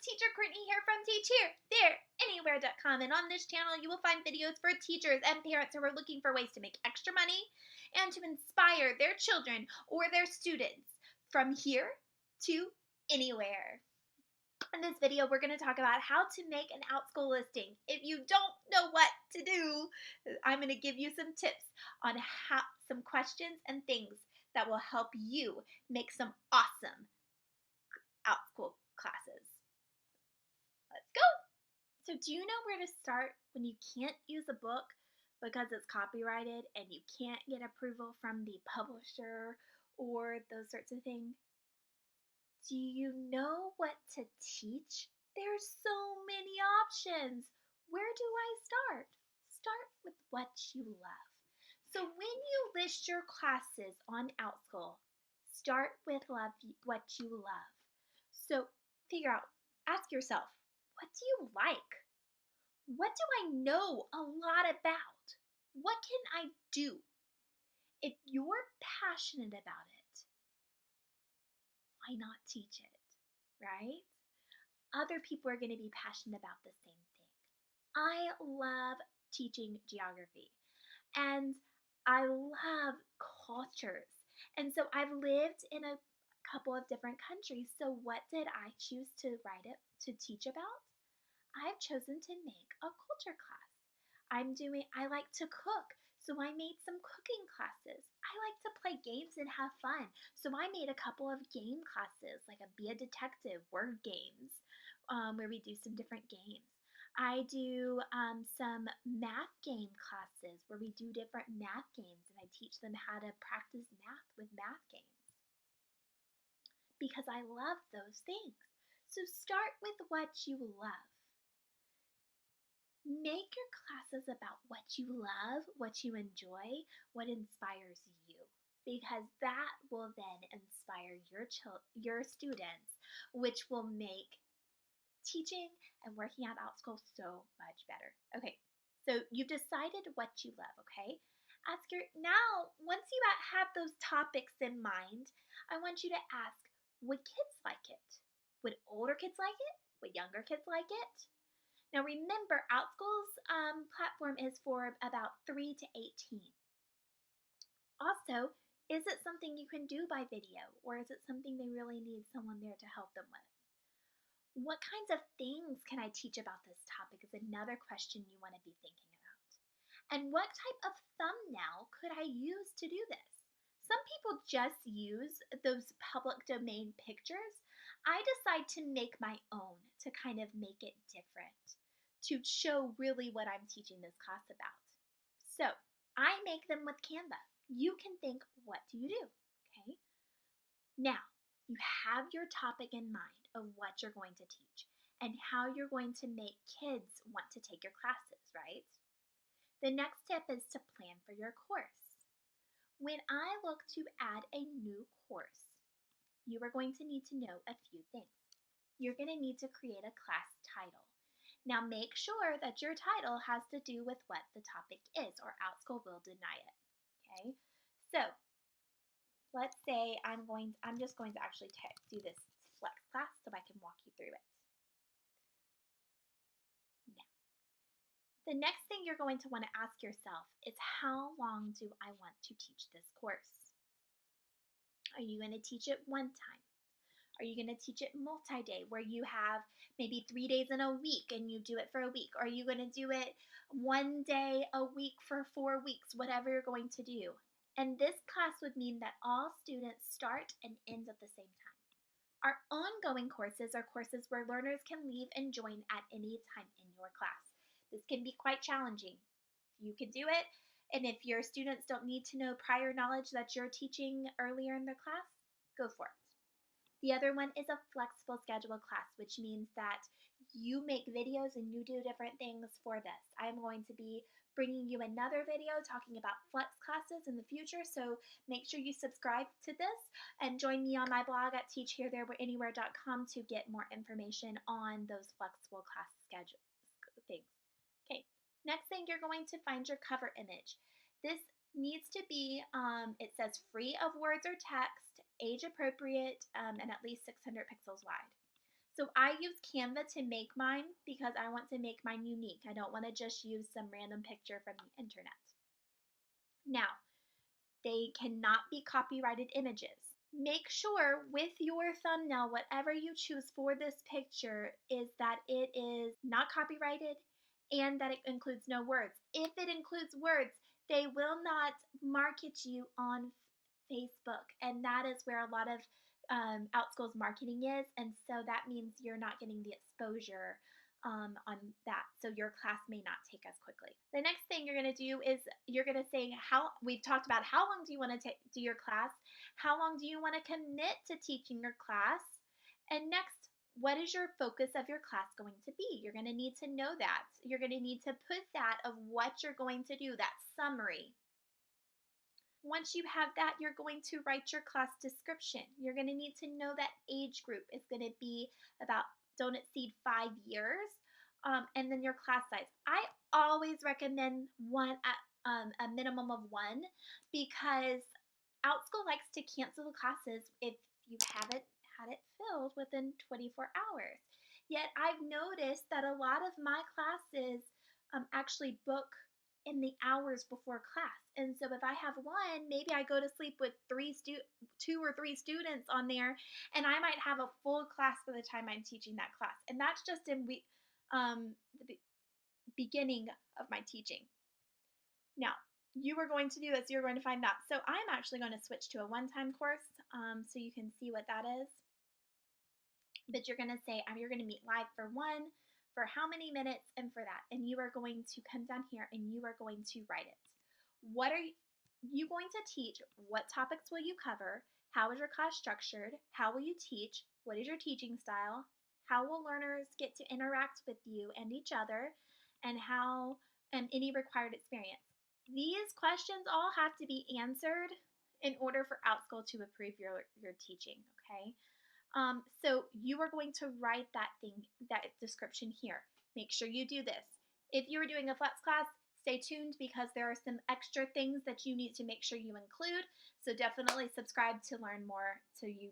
Teacher Courtney here from Teach Here, There, Anywhere.com, and on this channel you will find videos for teachers and parents who are looking for ways to make extra money and to inspire their children or their students from here to anywhere. In this video, we're going to talk about how to make an Outschool listing. If you don't know what to do, I'm going to give you some tips on some questions and things that will help you make some awesome Outschool classes. Let's go! So do you know where to start when you can't use a book because it's copyrighted and you can't get approval from the publisher or those sorts of things? Do you know what to teach? There's so many options. Where do I start? Start with what you love. So when you list your classes on Outschool, start with what you love. So figure out, ask yourself, what do you like? What do I know a lot about? What can I do? If you're passionate about it, why not teach it, right? Other people are going to be passionate about the same thing. I love teaching geography and I love cultures. And so I've lived in a couple of different countries. So what did I choose to teach about? I've chosen to make a culture class. I like to cook, so I made some cooking classes. I like to play games and have fun, so I made a couple of game classes, like a Be a Detective word games, where we do some different games. I do some math game classes where we do different math games, and I teach them how to practice math with math games because I love those things. So start with what you love. Make your classes about what you love, what you enjoy, what inspires you, because that will then inspire your students, which will make teaching and working at Outschool so much better. Okay, so you've decided what you love, okay? Now, once you have those topics in mind, I want you to ask, would kids like it? Would older kids like it? Would younger kids like it? Now remember, Outschool's platform is for about 3 to 18. Also, is it something you can do by video, or is it something they really need someone there to help them with? What kinds of things can I teach about this topic is another question you want to be thinking about. And what type of thumbnail could I use to do this? Some people just use those public domain pictures. I decide to make my own to kind of make it different, to show really what I'm teaching this class about. So I make them with Canva. You can think, what do you do? Okay. Now, you have your topic in mind of what you're going to teach and how you're going to make kids want to take your classes, right? The next step is to plan for your course. When I look to add a new course, you are going to need to know a few things. You're going to need to create a class title. Now make sure that your title has to do with what the topic is, or Outschool will deny it. Okay, so let's say I'm just going to actually do this flex class so I can walk you through it. Now, the next thing you're going to want to ask yourself is, how long do I want to teach this course? Are you going to teach it one time? Are you going to teach it multi-day, where you have maybe 3 days in a week and you do it for a week? Or are you going to do it one day a week for 4 weeks, whatever you're going to do? And this class would mean that all students start and end at the same time. Our ongoing courses are courses where learners can leave and join at any time in your class. This can be quite challenging. You can do it, and if your students don't need to know prior knowledge that you're teaching earlier in the class, go for it. The other one is a flexible schedule class, which means that you make videos and you do different things for this. I'm going to be bringing you another video talking about flex classes in the future, so make sure you subscribe to this and join me on my blog at teachheretheraanywhere.com to get more information on those flexible class schedule things. Okay, next thing, you're going to find your cover image. This needs to be, it says free of words or text, age appropriate, and at least 600 pixels wide. So I use Canva to make mine because I want to make mine unique. I don't want to just use some random picture from the internet. Now, they cannot be copyrighted images. Make sure with your thumbnail, whatever you choose for this picture, is that it is not copyrighted and that it includes no words. If it includes words, they will not market you on Facebook, and that is where a lot of Outschool's marketing is, and so that means you're not getting the exposure on that, so your class may not take as quickly. The next thing you're going to do is you're going to say we've talked about how long do you want to do your class, how long do you want to commit to teaching your class, and next, what is your focus of your class going to be? You're going to need to know that. You're going to need to put that of what you're going to do, that summary. Once you have that, you're going to write your class description. You're going to need to know that age group is going to be about, don't exceed 5 years, and then your class size. I always recommend one at a minimum of 1 because Outschool likes to cancel the classes if you haven't had it filled within 24 hours. Yet I've noticed that a lot of my classes actually book in the hours before class. And so if I have one, maybe I go to sleep with 2 or 3 students on there, and I might have a full class by the time I'm teaching that class. And that's just in the beginning of my teaching. Now, you are going to do this, you're going to find that. So I'm actually going to switch to a one-time course so you can see what that is. But you're going to say, you're going to meet live for 1, for how many minutes, and for that. And you are going to come down here and you are going to write it. What are you going to teach? What topics will you cover? How is your class structured? How will you teach? What is your teaching style? How will learners get to interact with you and each other? And how any required experience? These questions all have to be answered in order for Outschool to approve your teaching, okay? So you are going to write that description here. Make sure you do this. If you are doing a flex class, stay tuned because there are some extra things that you need to make sure you include. So definitely subscribe to learn more so you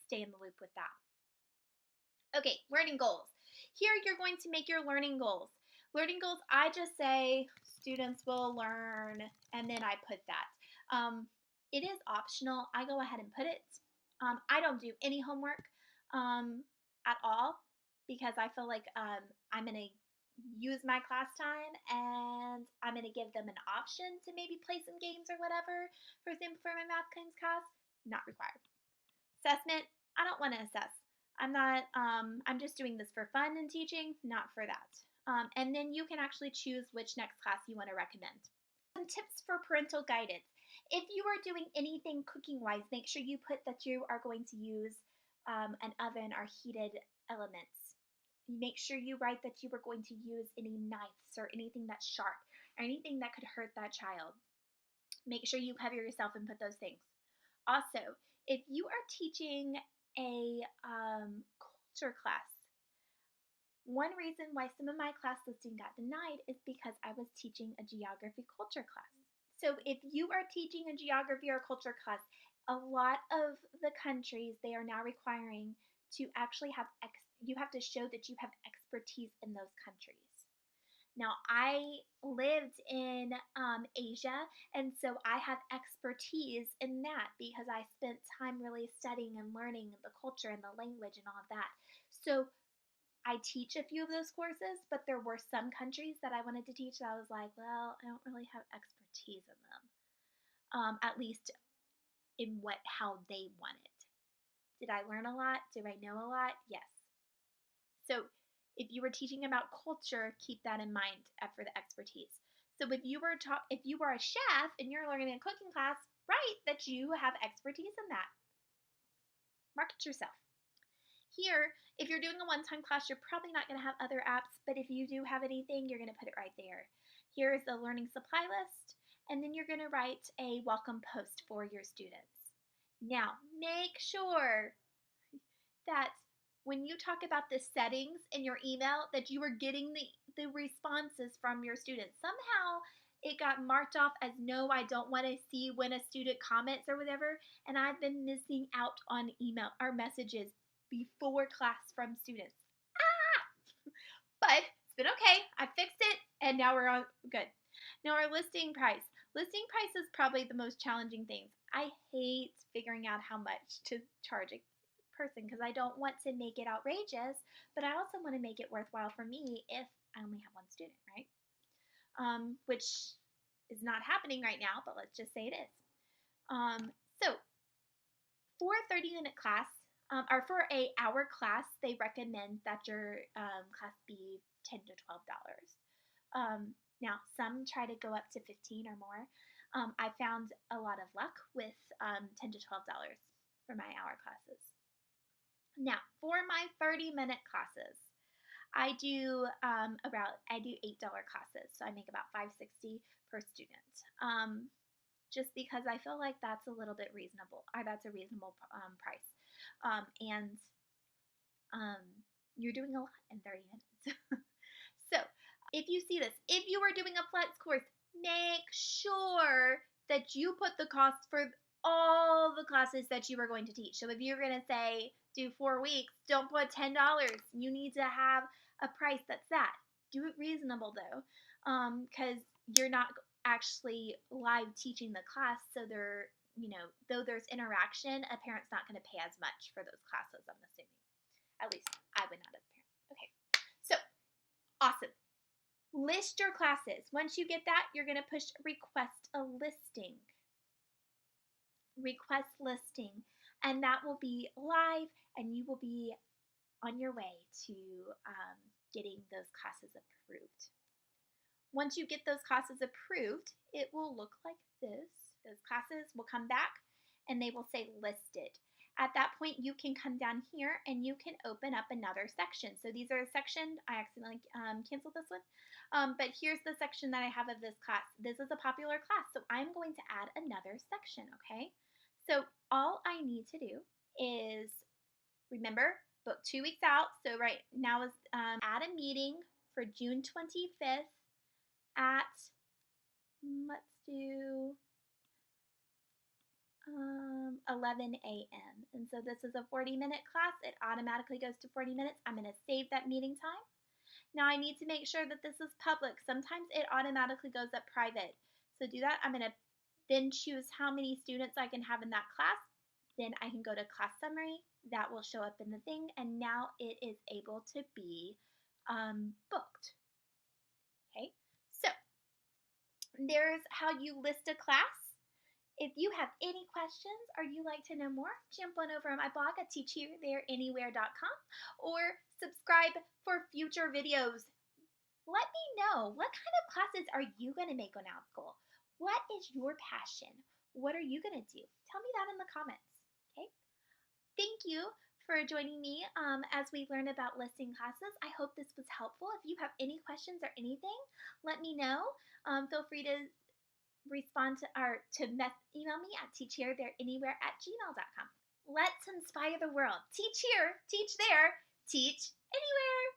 stay in the loop with that. Okay, learning goals. Here you're going to make your learning goals. Learning goals, I just say students will learn, and then I put that. It is optional. I go ahead and put it. I don't do any homework at all because I feel like I'm going to use my class time and I'm going to give them an option to maybe play some games or whatever. For example, for my math class, not required. Assessment, I don't want to assess. I'm just doing this for fun and teaching, not for that. And then you can actually choose which next class you want to recommend. Some tips for parental guidance. If you are doing anything cooking-wise, make sure you put that you are going to use an oven or heated elements. Make sure you write that you are going to use any knives or anything that's sharp or anything that could hurt that child. Make sure you cover yourself and put those things. Also, if you are teaching a culture class, one reason why some of my class listing got denied is because I was teaching a geography culture class. So if you are teaching a geography or culture class, a lot of the countries, they are now requiring to actually have, you have to show that you have expertise in those countries. Now, I lived in Asia, and so I have expertise in that because I spent time really studying and learning the culture and the language and all of that. So I teach a few of those courses, but there were some countries that I wanted to teach that I was like, well, I don't really have expertise in them, at least in how they want it. Did I learn a lot? Did I know a lot? Yes. So if you were teaching about culture, keep that in mind for the expertise. So if you were a chef and you're learning a cooking class, write that you have expertise in that. Market yourself. Here, if you're doing a one-time class, you're probably not going to have other apps, but if you do have anything, you're going to put it right there. Here is the learning supply list, and then you're going to write a welcome post for your students. Now, make sure that when you talk about the settings in your email that you are getting the responses from your students. Somehow it got marked off as no, I don't want to see when a student comments or whatever, and I've been missing out on email or messages before class from students. But it's been okay. I fixed it, and now we're on good. Now our listing price. Listing price is probably the most challenging thing. I hate figuring out how much to charge a person because I don't want to make it outrageous, but I also want to make it worthwhile for me if I only have one student, right? Which is not happening right now, but let's just say it is. So for a 30-minute class, or for a hour class, they recommend that your class be $10 to $12. Now, some try to go up to $15 or more. I found a lot of luck with $10 to $12 for my hour classes. Now, for my 30-minute classes, I do $8 classes, so I make about $5.60 per student. Just because I feel like that's a little bit reasonable, or that's a reasonable price. And you're doing a lot in 30 minutes. So if you see this, if you are doing a flex course, make sure that you put the cost for all the classes that you are going to teach. So if you're going to say do 4 weeks, don't put $10. You need to have a price that's that. Do it reasonable though, because you're not actually live teaching the class, so there, though there's interaction, a parent's not going to pay as much for those classes, I'm assuming. At least I would not as a parent. Okay, so awesome. List your classes. Once you get that, you're going to push request a listing. Request listing, and that will be live, and you will be on your way to getting those classes approved. Once you get those classes approved, it will look like this. Those classes will come back and they will say listed. At that point, you can come down here and you can open up another section. So these are a section, I accidentally canceled this one, but here's the section that I have of this class. This is a popular class, so I'm going to add another section, okay? So all I need to do is, remember, book 2 weeks out. So right now is add a meeting for June 25th. At, let's do 11 a.m. And so this is a 40-minute class. It automatically goes to 40 minutes. I'm going to save that meeting time. Now I need to make sure that this is public. Sometimes it automatically goes up private. So do that. I'm going to then choose how many students I can have in that class. Then I can go to class summary. That will show up in the thing. And now it is able to be booked. Okay. So there's how you list a class. If you have any questions or you like to know more, jump on over on my blog at teachherethareanywhere.com or subscribe for future videos. Let me know, what kind of classes are you going to make on Outschool? What is your passion? What are you going to do? Tell me that in the comments, okay? Thank you for joining me as we learn about listing classes. I hope this was helpful. If you have any questions or anything, let me know. Feel free to respond to email me at teachherethareanywhere@gmail.com. Let's inspire the world. Teach here, teach there, teach anywhere.